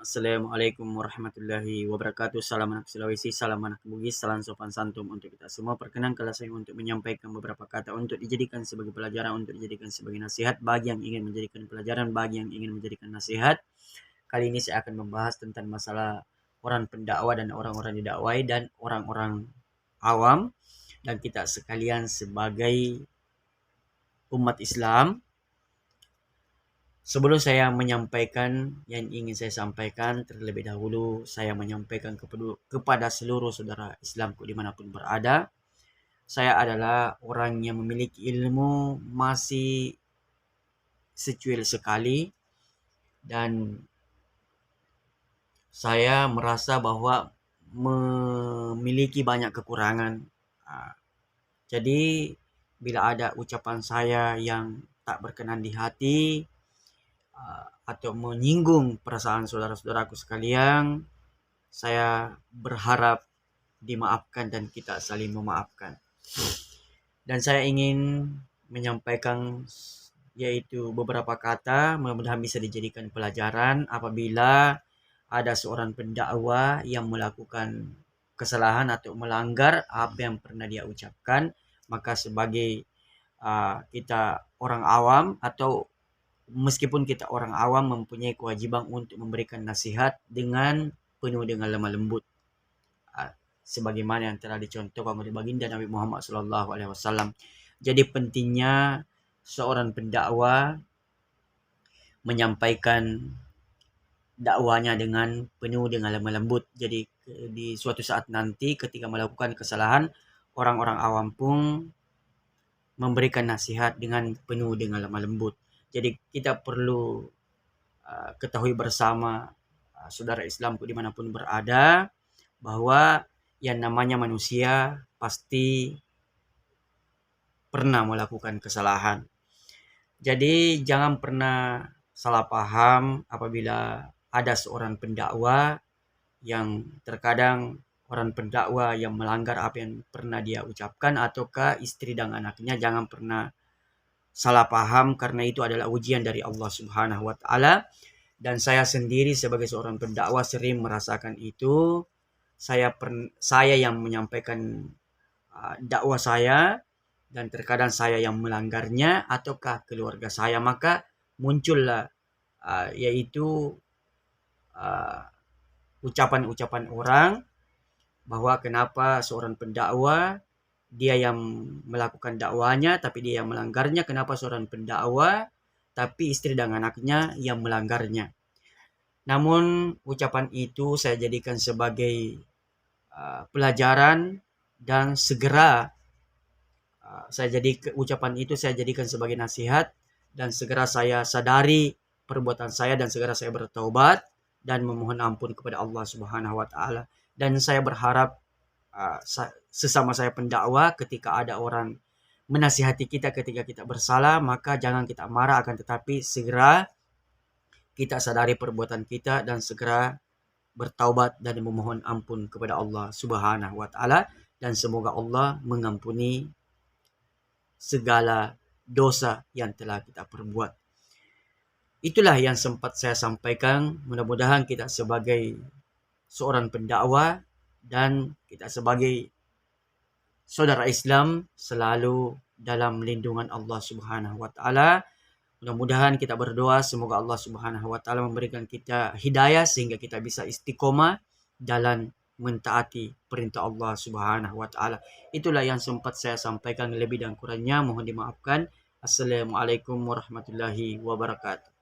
Assalamualaikum warahmatullahi wabarakatuh. Salam anak Sulawesi, salam anak Bugis, salam sopan santun untuk kita semua. Perkenankanlah saya untuk menyampaikan beberapa kata untuk dijadikan sebagai pelajaran, untuk dijadikan sebagai nasihat bagi yang ingin menjadikan pelajaran, bagi yang ingin menjadikan nasihat. Kali ini saya akan membahas tentang masalah orang pendakwah dan orang-orang didakwai dan orang-orang awam dan kita sekalian sebagai umat Islam. Sebelum saya menyampaikan yang ingin saya sampaikan, terlebih dahulu saya menyampaikan kepada seluruh saudara Islamku dimanapun berada. Saya adalah orang yang memiliki ilmu masih secuil sekali dan saya merasa bahwa memiliki banyak kekurangan. Jadi bila ada ucapan saya yang tak berkenan di hati, atau menyinggung perasaan saudara-saudaraku sekalian, saya berharap dimaafkan dan kita saling memaafkan. Dan saya ingin menyampaikan yaitu beberapa kata, mudah-mudahan bisa dijadikan pelajaran apabila ada seorang pendakwa yang melakukan kesalahan atau melanggar apa yang pernah dia ucapkan, maka sebagai kita orang awam atau meskipun kita orang awam mempunyai kewajiban untuk memberikan nasihat dengan penuh dengan lemah lembut, sebagaimana yang telah dicontohkan oleh baginda Nabi Muhammad SAW. Jadi pentingnya seorang pendakwa menyampaikan dakwanya dengan penuh dengan lemah lembut. Jadi di suatu saat nanti ketika melakukan kesalahan, orang-orang awam pun memberikan nasihat dengan penuh dengan lemah lembut. Jadi kita perlu ketahui bersama saudara Islamku dimanapun berada bahwa yang namanya manusia pasti pernah melakukan kesalahan. Jadi jangan pernah salah paham apabila ada seorang pendakwa yang terkadang orang pendakwa yang melanggar apa yang pernah dia ucapkan ataukah istri dan anaknya. Jangan pernah salah paham karena itu adalah ujian dari Allah Subhanahu wa taala. Dan saya sendiri sebagai seorang pendakwa sering merasakan itu. Saya yang menyampaikan dakwah saya dan terkadang saya yang melanggarnya ataukah keluarga saya, maka muncullah yaitu ucapan-ucapan orang bahwa kenapa seorang pendakwa dia yang melakukan dakwanya tapi dia yang melanggarnya, kenapa seorang pendakwa tapi istri dan anaknya yang melanggarnya. Namun ucapan itu saya jadikan sebagai pelajaran dan segera ucapan itu saya jadikan sebagai nasihat dan segera saya sadari perbuatan saya dan segera saya bertaubat dan memohon ampun kepada Allah Subhanahu wa taala. Dan saya berharap sesama saya pendakwa ketika ada orang menasihati kita ketika kita bersalah, maka jangan kita marah, akan tetapi segera kita sadari perbuatan kita dan segera bertaubat dan memohon ampun kepada Allah Subhanahu wa taala, dan semoga Allah mengampuni segala dosa yang telah kita perbuat. Itulah yang sempat saya sampaikan. Mudah-mudahan kita sebagai seorang pendakwa dan kita sebagai saudara Islam selalu dalam lindungan Allah Subhanahu wa taala. Mudah-mudahan kita berdoa semoga Allah Subhanahu wa taala memberikan kita hidayah sehingga kita bisa istiqomah dalam mentaati perintah Allah Subhanahu wa taala. Itulah yang sempat saya sampaikan, lebih dan kurangnya mohon dimaafkan. Assalamualaikum warahmatullahi wabarakatuh.